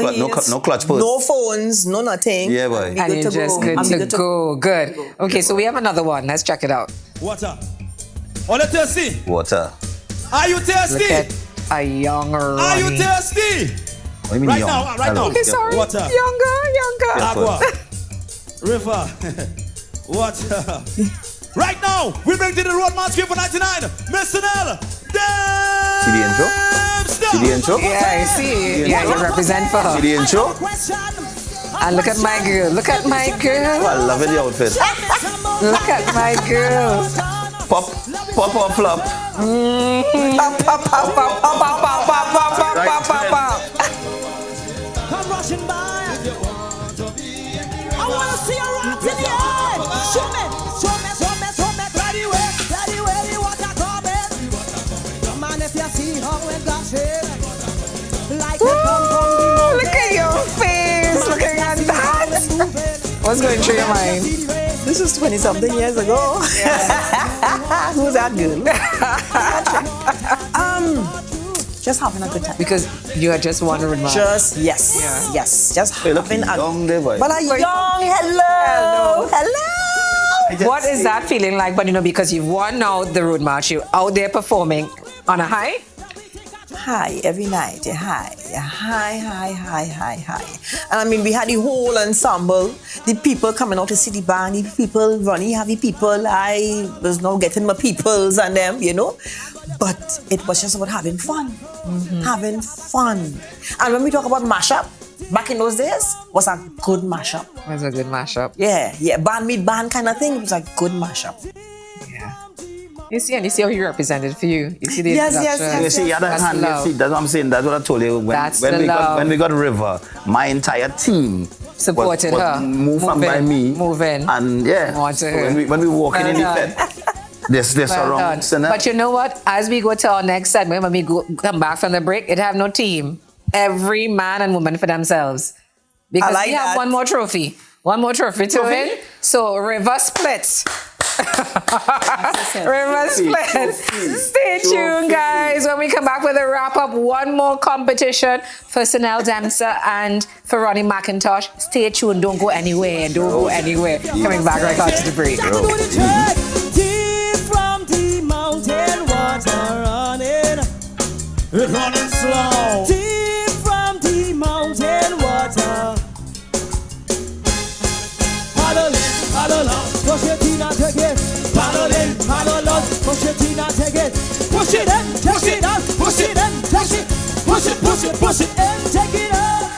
clutch purse. No phones. No nothing. Yeah, boy. Be And good you're to just go. good I'm to go. Good. Okay, so we have another one. Let's check it out. Water. All you thirsty? Water. Are you Look thirsty? at a younger Are you Ronnie. thirsty? What do you mean Right young? now, right Hello. now. Okay, sorry. Water. Younger. Agua. River. Water. Right now, we bring to the road march for 99. Mr. Nell. See the intro? See the intro? Yeah, I see. Yeah, you represent for See her. the intro? And look at my girl. Look at my Oh, girl. I love it, the outfit. Look at my girl. Pop or flop. Come rushing by. I wanna see you rock in the air. Show me. Ready where the water coming. Come on, if you see how it got shit. Like it come from the mountain. Look at your face. Looking at that. What's going through your mind? This was 20-something years ago. Who's that girl? Just having a good time. Because you had just won a road march. Just, yes. Just Hey, look, having a... young there, boy. But a young, hello. What is that feeling like? But because you've won now the road march, you're out there performing on a high. High every night, high. And I mean, we had the whole ensemble, the people coming out to see the band, the people, Ronnie, heavy people. I was now getting my peoples and them, But it was just about having fun. Having fun. And when we talk about mashup, back in those days, was a good mashup. It was a good mashup. Yeah, band meet band kind of thing. It was a good mashup. You see how he represented for you. You see the Yes. You see, That's the love. that's what I'm saying. That's what I told you. When we got River, my entire team Supported her. Moving by me. Moving. And On to her. when we walking in the Well fed, there's Well surrounds. done. But you know what? As we go to our next segment, when we come back from the break, it have no team. Every man and woman for themselves. Because I like we have that. one more trophy. One more trophy to win. So River splits. River splits. Stay tuned, guys. When we come back with a wrap up, one more competition for Snail Dancer and for Ronnie McIntosh. Stay tuned. Don't go anywhere. Coming back right after the break. Do the track deep from the mountain water running. It's running slow. Deep from the mountain water. Paddle on, push it in and take it. Paddle on, push it in and take it. Push it in, take it out. Push it in, take it. Push it and take it out.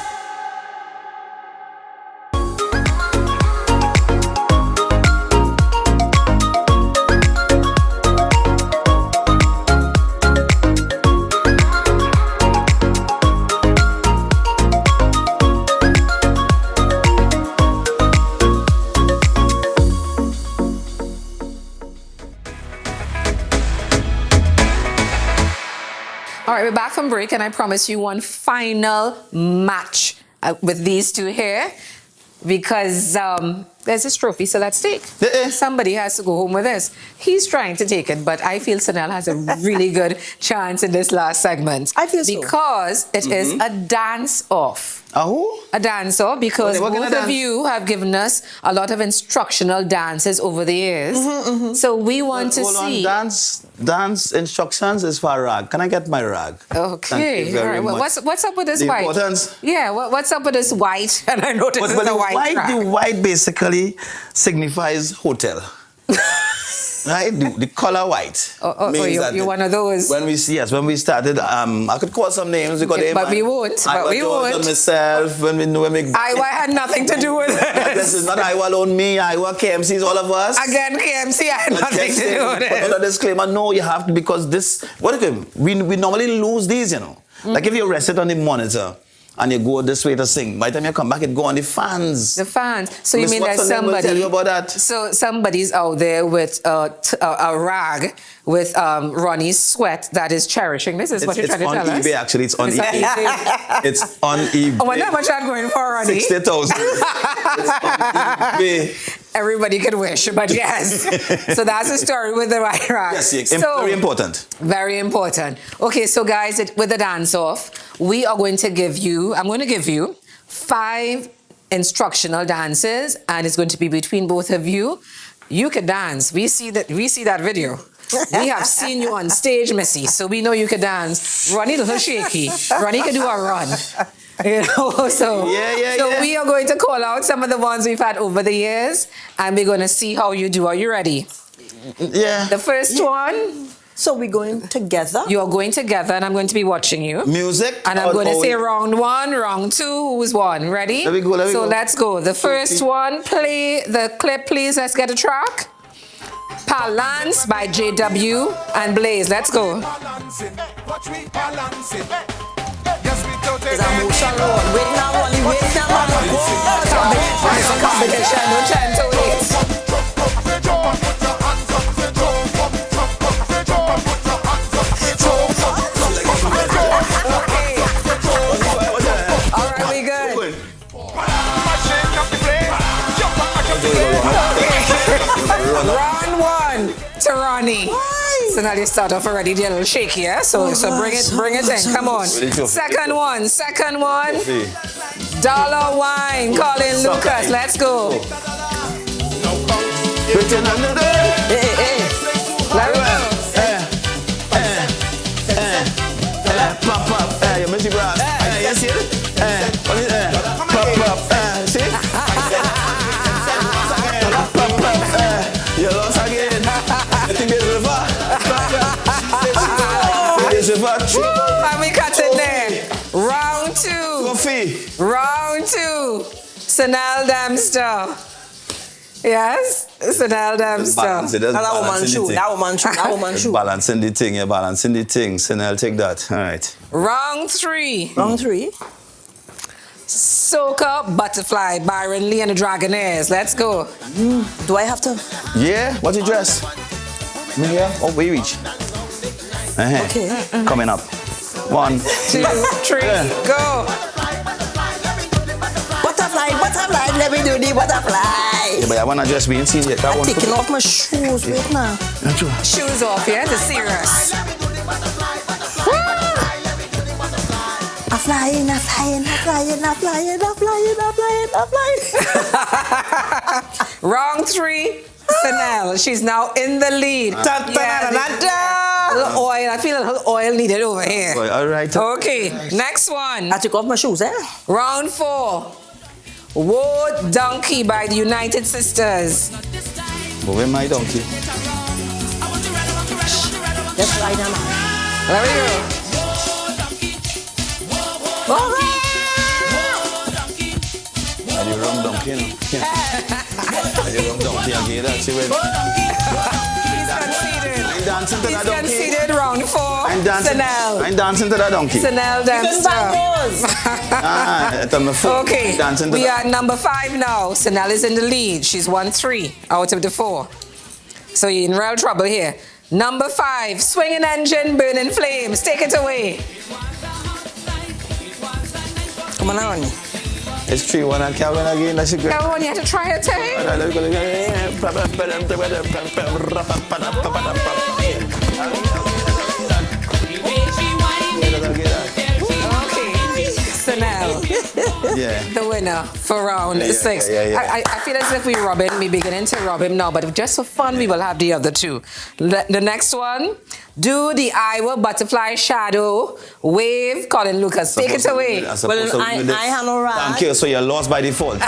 All right, we're back from break, and I promise you one final match with these two here, because there's this trophy still at stake. Somebody has to go home with this. He's trying to take it, but I feel Snail has a really good chance in this last segment. I feel so. Because it is a dance-off. who? A dancer, because What kind both of of dance? you have given us a lot of instructional dances over the years. So we want to Hold on, see. dance instructions is for rag. Can I get my rag? Thank Okay. you very All right. Well, much. what's up with this The white? importance- Yeah. What's up with this white? And I noticed But it's the a white track. white basically signifies hotel. Right? The color white. means that you're one of those. When we started, I could call some names because Okay, but we won't. But we won't. Myself, when we Iowa had nothing to do with this this. is not Iowa alone, me, Iowa, KMC's all of us. Again, KMC had nothing to do with Put it. a disclaimer, no, you have to, because this, we normally lose these, Like if you rest it on the monitor and you go this way to sing, by the time you come back, it go on the fans. The fans. So you Miss mean there's Watson will somebody? tell you about that. So somebody's out there with a rag with Ronnie's sweat that is cherishing. This is what you're trying to on tell us. eBay, actually. It's on Is that eBay. eBay? It's on eBay. I wonder how much I'm going for, Ronnie. 60,000. It's on eBay. Everybody could wish, but yes. So that's the story with the white rag. Yes, So, very important. Very important. Okay, so guys, with the dance-off, I'm going to give you 5 instructional dances, and it's going to be between both of you. You can dance. We see that video. We have seen you on stage, Missy, so we know you can dance. Ronnie a little shaky. Ronnie can do a run. So Yeah. we are going to call out some of the ones we've had over the years, and we're going to see how you do. Are you ready? Yeah. The first one, So we're going together. you are going together, and I'm going to be watching you. Music. And I'm going to say round 1, round 2, who's won? Ready? Let me go, let me so go. let's go. The first one, play the clip, please. Let's get a track. Balance by JW and Blaze. Let's go. It's a motion, Lord. Wait now, only wait now. Competition, no time to wait. Okay. All right, we good. Okay. So now you start off already a little shaky, yeah? So bring it in. Come on. Second one. Dollar Wine, Colin Lucas. Let's go. Hey. Let me go. Pop, you miss your brass. You see it? Pop, see? Pop, you lost again. You think there's river? There's river. And we cut it there. Round 2. Round 2. Snail Dempster. Yes? Snail Dempster. That woman true. Balancing the thing. Snail, take that. All right. Round 3. Soca Butterfly, Byron Lee and the Dragonaires. Let's go. Do I have to? Yeah, what's your dress? Yeah. Oh, we reach. Okay. Coming up. 1, 2, 3, go. Butterfly, let me do the butterfly. Yeah, but I want to dress. We ain't seen yet. I'm taking off my shoes right now. Shoes off, yeah? The serious. I'm flying. Round 3, Snail. She's now in the lead. Little oil. I feel a little oil needed over here. All right. Okay, next one. I took off my shoes, Round 4. Wood Donkey by the United Sisters. But where my donkey? Let's ride on. There we go. I do wrong donkey, you know. I do wrong donkey again. That's it. I'm dancing to that donkey. Conceded round 4. I'm dancing to that donkey. Snail Dempster. Okay, we are at number 5 now. Snail is in the lead. She's won 3 out of the 4. So you're in real trouble here. Number 5, Swinging Engine, Burning Flames. Take it away. Come on, Ronnie. It's 3-1 and Calvin again. That's a great. Calvin, you have to try it, eh? Okay, Snail. Yeah. The winner for round 6. Yeah. I feel as if we beginning to rob him now, but just for fun, we will have the other 2. The next one, do the Iowa Butterfly Shadow Wave, Colin Lucas. Take it away. Well, I have no right. Thank you, so you're lost by default.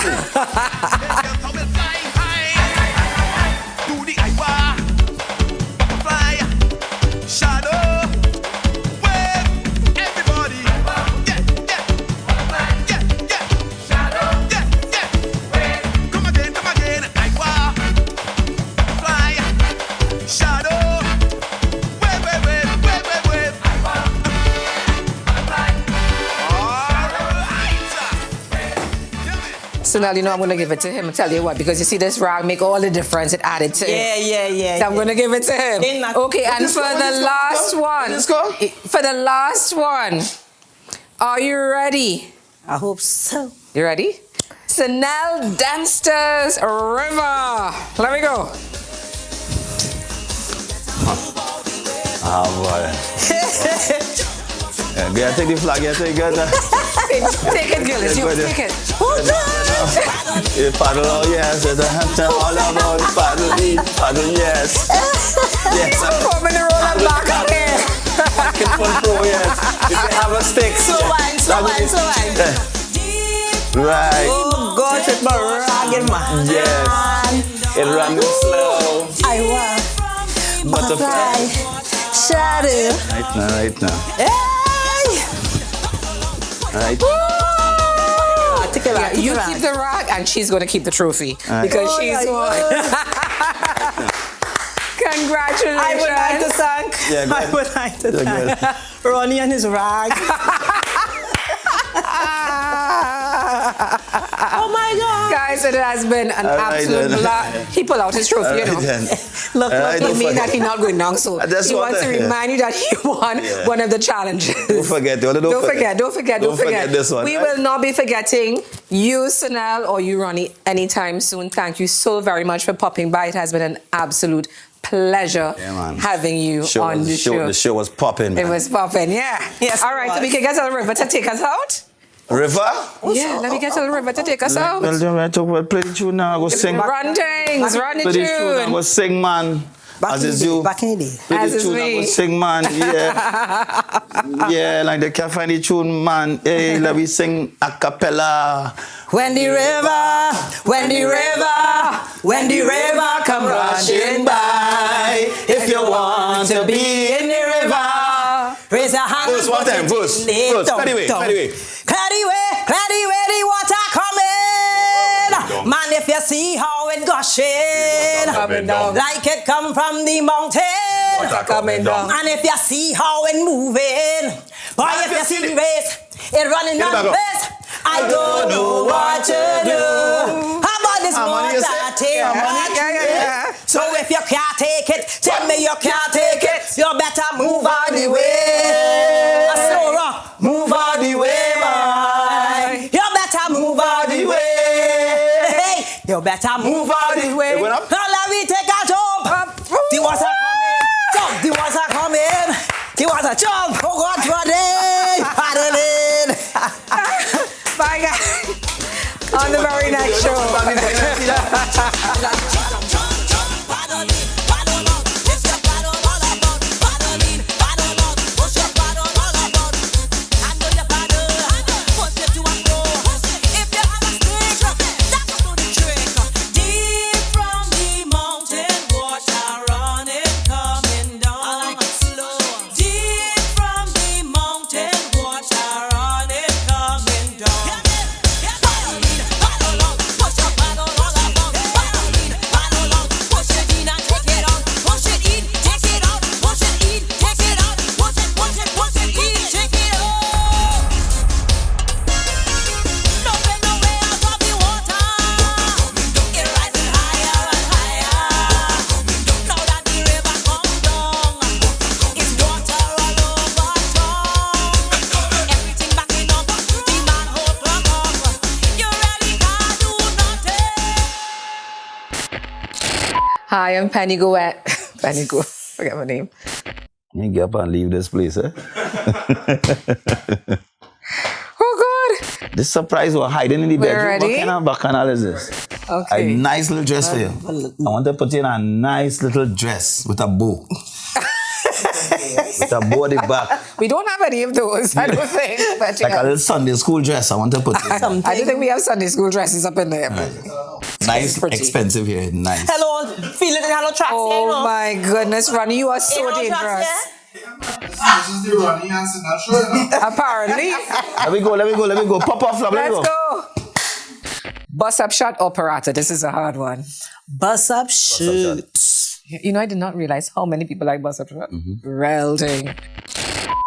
So now you know I'm going to give it to him. I'll tell you what, because you see this rag make all the difference. It added to it. Yeah. So I'm going to give it to him. Okay, and for the last one. Let's go. For the last one, are you ready? I hope so. You ready? Snail Dempster's River. Let me go. Ah, boy. Yeah, take the flag. Yeah, take it. Take it, Gillis. You take it. You paddle, oh yes. All about paddle, yes. Yes. Performing the roll and back up here. Control, yes. You can have a stick. Slow wine. Right. Oh, God, it's my ragged man. Yes. It runs slow. I want butterfly shadow. Right now. Hey! Right. You keep the rag and she's going to keep the trophy because she's won. Congratulations. I would like to thank Ronnie and his rag. Oh my God. Guys, it has been an absolute blast. He pulled out his trophy, you know. Look, he mean that he's not going down, so he wants to remind you that he won one of the challenges. Don't forget this one. We will not be forgetting you, Snail, or you, Ronnie, anytime soon. Thank you so very much for popping by. It has been an absolute pleasure man. having you on the show. The show was popping, man. It was popping, yeah. Yes, All right, so we can get to the river to take us out. River? Yeah, let me get to the river to take us out. Well, play the tune now. I go sing. Run things, run the Play the tune. I tune. go sing, man. As is you. Back in the day. Play As the is tune. I me. go sing, man. Yeah. Yeah, like they can't find the tune, man. Hey, let me sing a cappella. When the river come rushing by, if you want to be in the river, raise a hand. Verse, one time, verse. Anyway. Clear the way, the water coming. Man, if you see how it gushing, Coming down. like it come from the mountain, Water coming down. and if you see how it moving, boy, if you see the race, it running Get it on back up. pace, I don't know what to do. How about this Harmony, you water say? take Harmony? Yeah. So if you can't take it, tell me you can't take it. You better move out the way. Asura, move out the way, boy. You better move out the way. Hey, you better move out the way. It went up? Now let me take a jump. The water coming. Jump, the water coming. The water jump. Oh God, Ronnie, paddling. Bye, guys. On the very next show. Hi, I'm Penny Goet. Penny Go. Forget my name. You get up and leave this place, eh? Oh, God. This surprise was hiding in the We're bedroom. ready? What kind of bacchanal is this? Okay. A nice little dress for you. I want to put you in a nice little dress with a bow. With a bow at the back. We don't have any of those, I don't think. But Like yeah. a little Sunday school dress. I want to put you in. I don't think we have Sunday school dresses up in there. Nice, pretty. expensive here. Nice. Hello, feel it in hello tracks here, you Oh know. my goodness, Ronnie, you are so Hello, tracks dangerous. here. This is the Ronnie and Snail show, you know. Apparently. Let me go. Pop off, let me Let's go. go. Bus up shot operator. This is a hard one. Bus up shoot. You know, I did not realize how many people like bus up shot. Real thing.